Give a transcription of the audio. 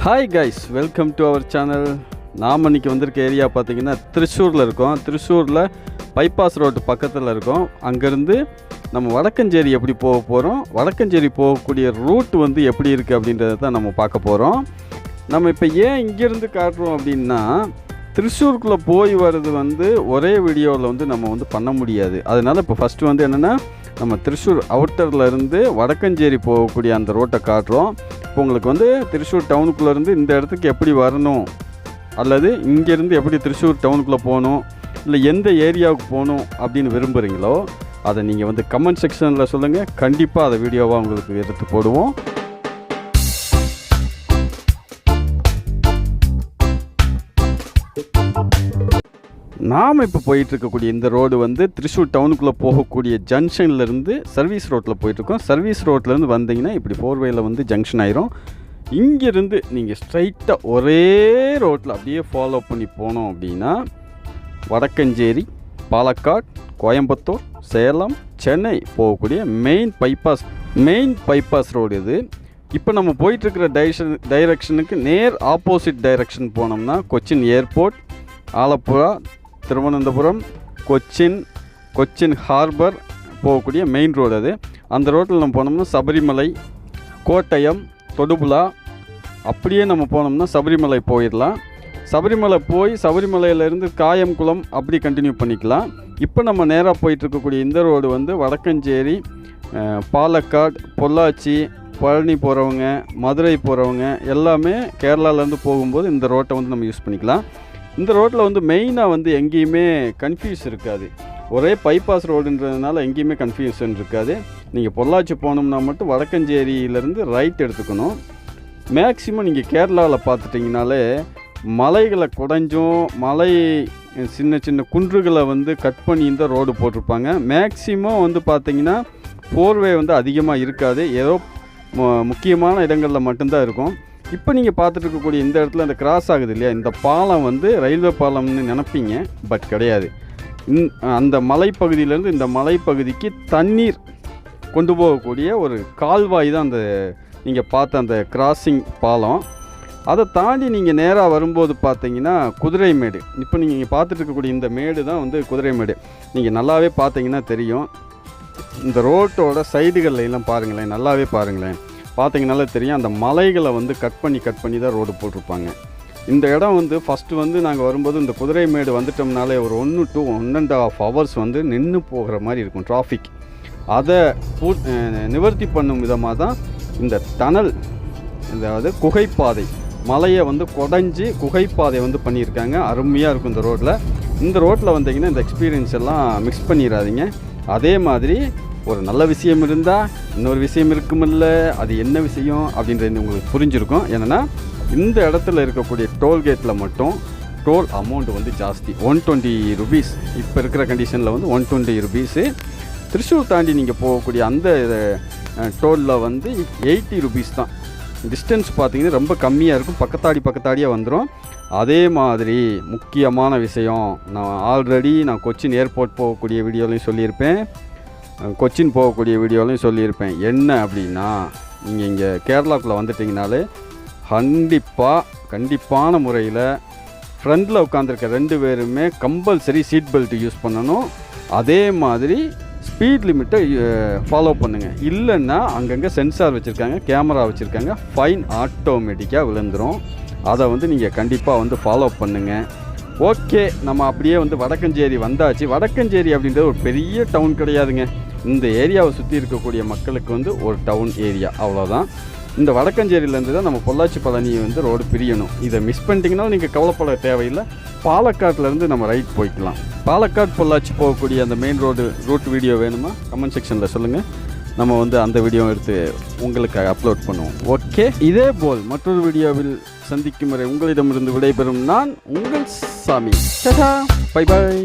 Hi guys, welcome to our channel. நாம் இன்றைக்கி வந்திருக்க ஏரியா பார்த்திங்கன்னா திருச்சூரில் இருக்கோம். திருச்சூரில் பைபாஸ் ரோடு பக்கத்தில் இருக்கோம். அங்கேருந்து நம்ம வடக்கஞ்சேரி எப்படி போக போகிறோம், வடக்கஞ்சேரி போகக்கூடிய ரூட் வந்து எப்படி இருக்குது அப்படின்றத தான் நம்ம பார்க்க போகிறோம். நம்ம இப்போ ஏன் இங்கேருந்து காட்டுறோம் அப்படின்னா, திருச்சூருக்குள்ளே போய் வர்றது வந்து ஒரே வீடியோவில் வந்து நம்ம வந்து பண்ண முடியாது. அதனால் இப்போ ஃபஸ்ட்டு வந்து என்னென்னா, நம்ம திருச்சூர் அவுட்டரில் இருந்து வடக்கஞ்சேரி போகக்கூடிய அந்த ரோட்டை காட்டுறோம். இப்போ உங்களுக்கு வந்து திருச்சூர் டவுனுக்குள்ளேருந்து இந்த இடத்துக்கு எப்படி வரணும், அல்லது இங்கேருந்து எப்படி திருச்சூர் டவுனுக்குள்ளே போகணும், இல்லை எந்த ஏரியாவுக்கு போகணும் அப்படின்னு விரும்புகிறீங்களோ அதை நீங்கள் வந்து கமெண்ட் செக்ஷனில் சொல்லுங்கள். கண்டிப்பாக அதை வீடியோவாக உங்களுக்கு எடுத்து போடுவோம். நாம் இப்போ போயிட்டுருக்கக்கூடிய இந்த ரோடு வந்து திருச்சூர் டவுனுக்குள்ளே போகக்கூடிய ஜங்ஷன்லேருந்து சர்வீஸ் ரோட்டில் போயிட்டுருக்கோம். சர்வீஸ் ரோட்லேருந்து வந்தீங்கன்னா இப்படி 4 வேயில் வந்து ஜங்ஷன் ஆயிரும். இங்கேருந்து நீங்கள் ஸ்ட்ரைட்டாக ஒரே ரோட்டில் அப்படியே ஃபாலோ பண்ணி போனோம் அப்படின்னா வடக்கஞ்சேரி, பாலக்காடு, கோயம்புத்தூர், சேலம், சென்னை போகக்கூடிய மெயின் பைபாஸ் ரோடு இது. இப்போ நம்ம போயிட்டுருக்கிற டைரக்ஷனுக்கு நேர் ஆப்போசிட் டைரக்ஷன் போனோம்னா கொச்சின் ஏர்போர்ட், ஆலப்புழா, திருவனந்தபுரம், கொச்சின் ஹார்பர் போகக்கூடிய மெயின் ரோடு அது. அந்த ரோட்டில் நம்ம போனோம்னா சபரிமலை, கோட்டயம், தொடுபுழா, அப்படியே நம்ம போனோம்னா சபரிமலை போயிடலாம். சபரிமலை போய் சபரிமலையிலேருந்து காயம்குளம் அப்படி கண்டினியூ பண்ணிக்கலாம். இப்போ நம்ம நேராக போயிட்டுருக்கக்கூடிய இந்த ரோடு வந்து வடக்கஞ்சேரி, பாலக்காடு, பொள்ளாச்சி, பழனி போகிறவங்க, மதுரை போகிறவங்க எல்லாமே கேரளாவிலேருந்து போகும்போது இந்த ரோட்டை வந்து நம்ம யூஸ் பண்ணிக்கலாம். இந்த ரோட்டில் வந்து மெயினாக வந்து எங்கேயுமே கன்ஃபியூஸ் இருக்காது. ஒரே பைபாஸ் ரோடுன்றதுனால எங்கேயுமே கன்ஃபியூஷன் இருக்காது. நீங்கள் பொள்ளாச்சி போகணும்னா மட்டும் வடக்கஞ்சேரியிலேருந்து ரைட் எடுத்துக்கணும். மேக்ஸிமம் நீங்கள் கேரளாவில் பார்த்துட்டிங்கனாலே மலைகளை குடைஞ்சும் சின்ன சின்ன குன்றுகளை வந்து கட் பண்ணி இந்த ரோடு போட்டிருப்பாங்க. மேக்ஸிமம் வந்து பார்த்திங்கன்னா 4 வே வந்து அதிகமாக இருக்காது. ஏதோ முக்கியமான இடங்களில் மட்டும்தான் இருக்கும். இப்போ நீங்கள் பார்த்துட்டு இருக்கக்கூடிய இந்த இடத்துல இந்த கிராஸ் ஆகுது இல்லையா, இந்த பாலம் வந்து ரயில்வே பாலம்னு நினைப்பீங்க, பட் கிடையாது. அந்த மலைப்பகுதியிலேருந்து இந்த மலைப்பகுதிக்கு தண்ணீர் கொண்டு போகக்கூடிய ஒரு கால்வாய் தான் அந்த நீங்கள் பார்த்த அந்த கிராசிங் பாலம். அதை தாண்டி நீங்கள் நேராக வரும்போது பார்த்தீங்கன்னா குதிரைமேடு. இப்போ நீங்கள் பார்த்துட்டு இருக்கக்கூடிய இந்த மேடு தான் வந்து குதிரைமேடு. நீங்கள் நல்லாவே பார்த்தீங்கன்னா தெரியும். இந்த ரோட்டோட சைடுகள்லாம் பாருங்களேன், நல்லாவே பாருங்களேன், பார்த்தீங்கனாலே தெரியும். அந்த மலைகளை வந்து கட் பண்ணி தான் ரோடு போட்டிருப்பாங்க. இந்த இடம் வந்து ஃபஸ்ட்டு வந்து நாங்கள் வரும்போது இந்த குதிரைமேடு வந்துட்டோம்னாலே ஒரு 1 to 1.5 hours வந்து நின்று போகிற மாதிரி இருக்கும் டிராஃபிக். அதை நிவர்த்தி பண்ணும் விதமாக தான் இந்த டனல், அதாவது குகைப்பாதை, மலையை வந்து குடைஞ்சி குகைப்பாதை வந்து பண்ணியிருக்காங்க. அருமையாக இருக்கும் இந்த ரோட்டில் வந்தீங்கன்னா இந்த எக்ஸ்பீரியன்ஸ் எல்லாம் மிக்ஸ் பண்ணிடாதீங்க. அதே மாதிரி ஒரு நல்ல விஷயம் இருந்தால் இன்னொரு விஷயம் இருக்குமில்ல, அது என்ன விஷயம் அப்படின்றது உங்களுக்கு புரிஞ்சிருக்கும். ஏன்னா இந்த இடத்துல இருக்கக்கூடிய டோல்கேட்டில் மட்டும் டோல் அமௌண்ட் வந்து ஜாஸ்தி, 120 rupees. இப்போ இருக்கிற கண்டிஷனில் வந்து 120 rupees. திருச்சூர் தாண்டி நீங்கள் போகக்கூடிய அந்த டோலில் வந்து 80 rupees தான். டிஸ்டன்ஸ் பார்த்தீங்கன்னா ரொம்ப கம்மியாக இருக்கும், பக்கத்தாடியாக வந்துடும். அதே மாதிரி முக்கியமான விஷயம், நான் ஆல்ரெடி கொச்சின் ஏர்போர்ட் போகக்கூடிய வீடியோலையும் சொல்லியிருப்பேன், கொச்சின் போகக்கூடிய வீடியோலையும் சொல்லியிருப்பேன். என்ன அப்படின்னா, நீங்கள் இங்கே கேரளாவுக்குள்ளே வந்துட்டிங்கனாலே கண்டிப்பான முறையில் ஃப்ரண்டில் உட்காந்துருக்க 2 பேருமே கம்பல்சரி சீட் பெல்ட் யூஸ் பண்ணணும். அதே மாதிரி ஸ்பீட் லிமிட்டை ஃபாலோ பண்ணுங்கள். இல்லைன்னா அங்கங்கே சென்சார் வச்சுருக்காங்க, கேமரா வச்சுருக்காங்க, ஃபைன் ஆட்டோமேட்டிக்காக விழுந்துடும். அதை வந்து நீங்கள் கண்டிப்பாக வந்து ஃபாலோ பண்ணுங்கள். ஓகே, நம்ம அப்படியே வந்து வடக்கஞ்சேரி வந்தாச்சு. வடக்கஞ்சேரி அப்படின்றது ஒரு பெரிய டவுன் கிடையாதுங்க. இந்த ஏரியாவை சுற்றி இருக்கக்கூடிய மக்களுக்கு வந்து ஒரு டவுன் ஏரியா, அவ்வளோதான். இந்த வடக்கஞ்சேரியிலேருந்து தான் நம்ம பொள்ளாச்சி பழனியை வந்து ரோடு பிரியணும். இதை மிஸ் பண்ணிட்டீங்கன்னா நீங்கள் கவலைப்பட தேவையில்லை. பாலக்காட்டிலேருந்து நம்ம ரைட் போய்க்கலாம். பாலக்காடு பொள்ளாச்சி போகக்கூடிய அந்த மெயின் ரூட் வீடியோ வேணுமா, கமெண்ட் செக்ஷனில் சொல்லுங்கள். நம்ம வந்து அந்த வீடியோ எடுத்து உங்களுக்கு அப்லோட் பண்ணுவோம். ஓகே, இதே போல் மற்றொரு வீடியோவில் சந்திக்கும் வரை உங்களிடமிருந்து விடைபெறும் நான் உங்கள் சாமி. Bye bye.